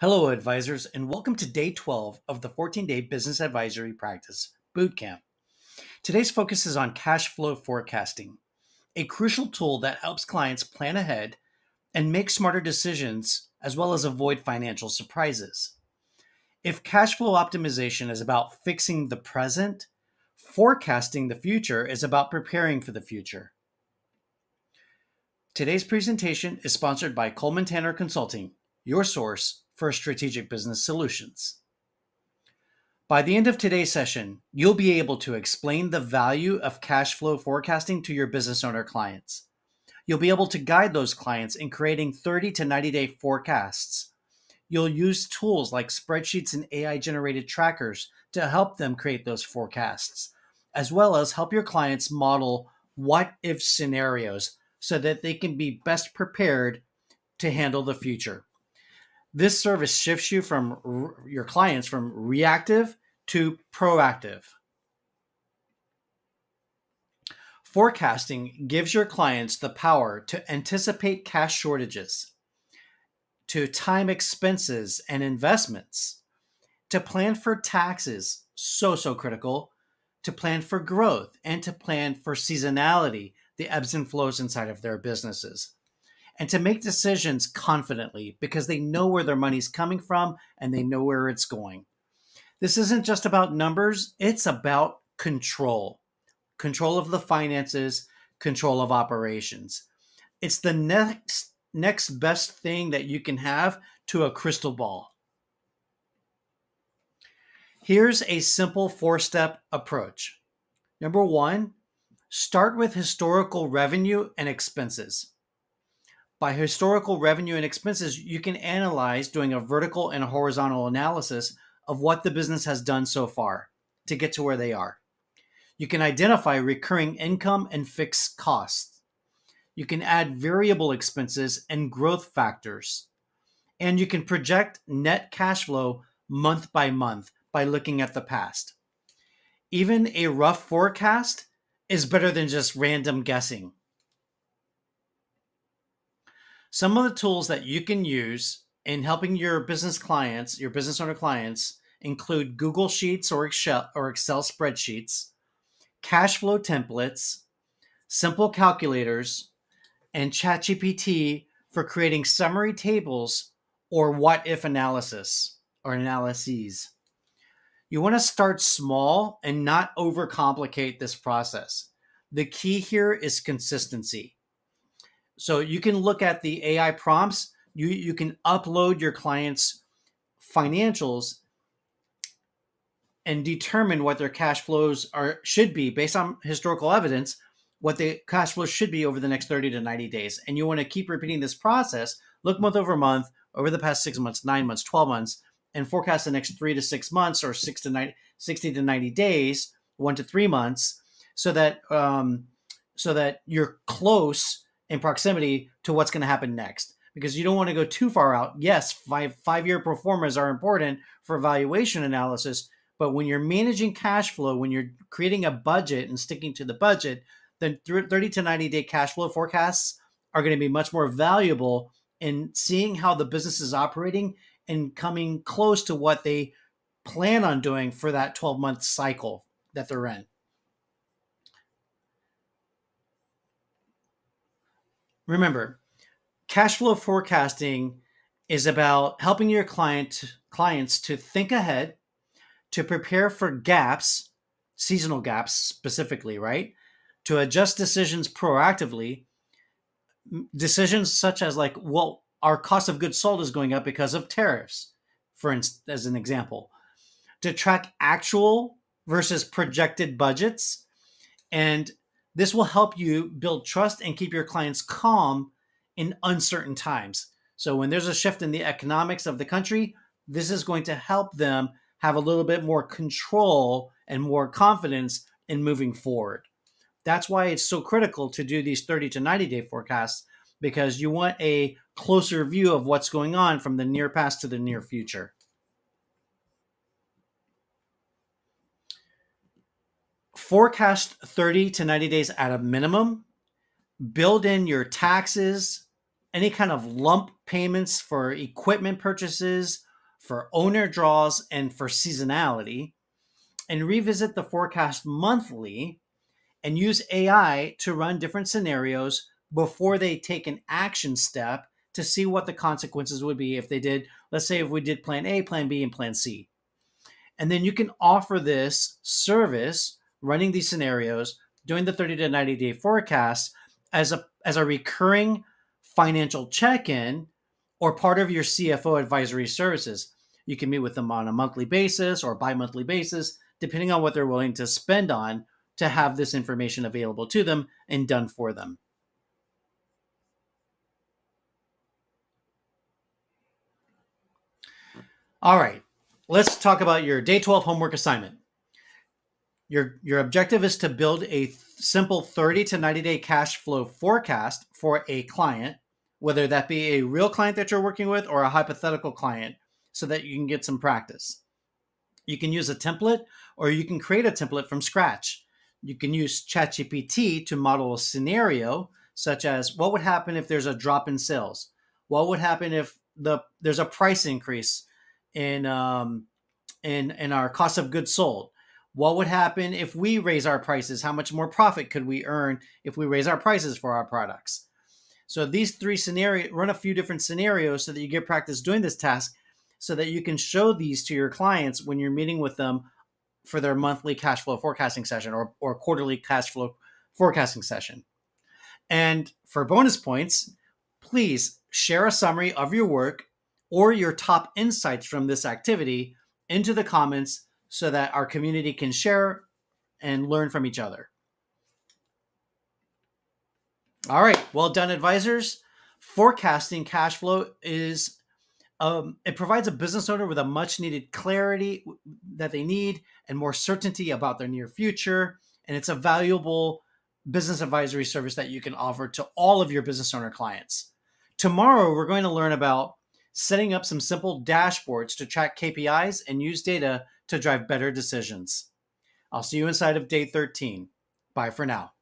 Hello, advisors, and welcome to day 12 of the 14-day Business Advisory Practice Bootcamp. Today's focus is on cash flow forecasting, a crucial tool that helps clients plan ahead and make smarter decisions, as well as avoid financial surprises. If cash flow optimization is about fixing the present, forecasting the future is about preparing for the future. Today's presentation is sponsored by Coleman Tanner Consulting, your source for strategic business solutions. By the end of today's session, you'll be able to explain the value of cash flow forecasting to your business owner clients. You'll be able to guide those clients in creating 30 to 90-day forecasts. You'll use tools like spreadsheets and AI-generated trackers to help them create those forecasts, as well as help your clients model what-if scenarios so that they can be best prepared to handle the future. This service shifts you from your clients from reactive to proactive. Forecasting gives your clients the power to anticipate cash shortages, to time expenses and investments, to plan for taxes, so critical, to plan for growth, and to plan for seasonality, the ebbs and flows inside of their businesses, and to make decisions confidently because they know where their money's coming from and they know where it's going. This isn't just about numbers, it's about control. Control of the finances, control of operations. It's the next best thing that you can have to a crystal ball. Here's a simple 4-step approach. Number 1, start with historical revenue and expenses. By historical revenue and expenses, you can analyze doing a vertical and a horizontal analysis of what the business has done so far to get to where they are. You can identify recurring income and fixed costs. You can add variable expenses and growth factors. And you can project net cash flow month by month by looking at the past. Even a rough forecast is better than just random guessing. Some of the tools that you can use in helping your business clients, your business owner clients, include Google Sheets or Excel spreadsheets, cash flow templates, simple calculators, and ChatGPT for creating summary tables or what-if analysis or analyses. You want to start small and not overcomplicate this process. The key here is consistency. So you can look at the AI prompts. You can upload your clients' financials and determine what their cash flows should be based on historical evidence, what the cash flows should be over the next 30 to 90 days. And you want to keep repeating this process, look month over month, over the past 6 months, 9 months, 12 months, and forecast the next 3 to 6 months or 60 to 90 days, 1 to 3 months, so that you're close in proximity to what's going to happen next, because you don't want to go too far out. Yes, five-year pro formas are important for valuation analysis, but when you're managing cash flow, when you're creating a budget and sticking to the budget, then 30 to 90-day cash flow forecasts are going to be much more valuable in seeing how the business is operating and coming close to what they plan on doing for that 12-month cycle that they're in. Remember, cash flow forecasting is about helping your clients to think ahead, to prepare for gaps, seasonal gaps specifically, right? To adjust decisions proactively, decisions such as like, well, our cost of goods sold is going up because of tariffs, for instance, as an example. To track actual versus projected budgets, and this will help you build trust and keep your clients calm in uncertain times. So when there's a shift in the economics of the country, this is going to help them have a little bit more control and more confidence in moving forward. That's why it's so critical to do these 30 to 90-day forecasts, because you want a closer view of what's going on from the near past to the near future. Forecast 30 to 90 days at a minimum. Build in your taxes, any kind of lump payments for equipment purchases for owner draws, and for seasonality, and revisit the forecast monthly and use AI to run different scenarios before they take an action step to see what the consequences would be if they did, let's say, if we did plan A, plan B, and plan C. And then you can offer this service, running these scenarios, doing the 30 to 90 day forecast as a recurring financial check-in or part of your CFO advisory services. You can meet with them on a monthly basis or bi-monthly basis, depending on what they're willing to spend on to have this information available to them and done for them. All right, let's talk about your day 12 homework assignment. Your objective is to build a simple 30 to 90 day cash flow forecast for a client, whether that be a real client that you're working with or a hypothetical client, so that you can get some practice. You can use a template or you can create a template from scratch. You can use ChatGPT to model a scenario, such as what would happen if there's a drop in sales? What would happen if there's a price increase in our cost of goods sold? What would happen if we raise our prices? How much more profit could we earn if we raise our prices for our products? So these three scenarios, run a few different scenarios so that you get practice doing this task, so that you can show these to your clients when you're meeting with them for their monthly cash flow forecasting session or quarterly cash flow forecasting session. And for bonus points, please share a summary of your work or your top insights from this activity into the comments so that our community can share and learn from each other. All right, well done, advisors. Forecasting cash flow is it provides a business owner with a much needed clarity that they need and more certainty about their near future. And it's a valuable business advisory service that you can offer to all of your business owner clients. Tomorrow, we're going to learn about setting up some simple dashboards to track KPIs and use data to drive better decisions. I'll see you inside of day 13. Bye for now.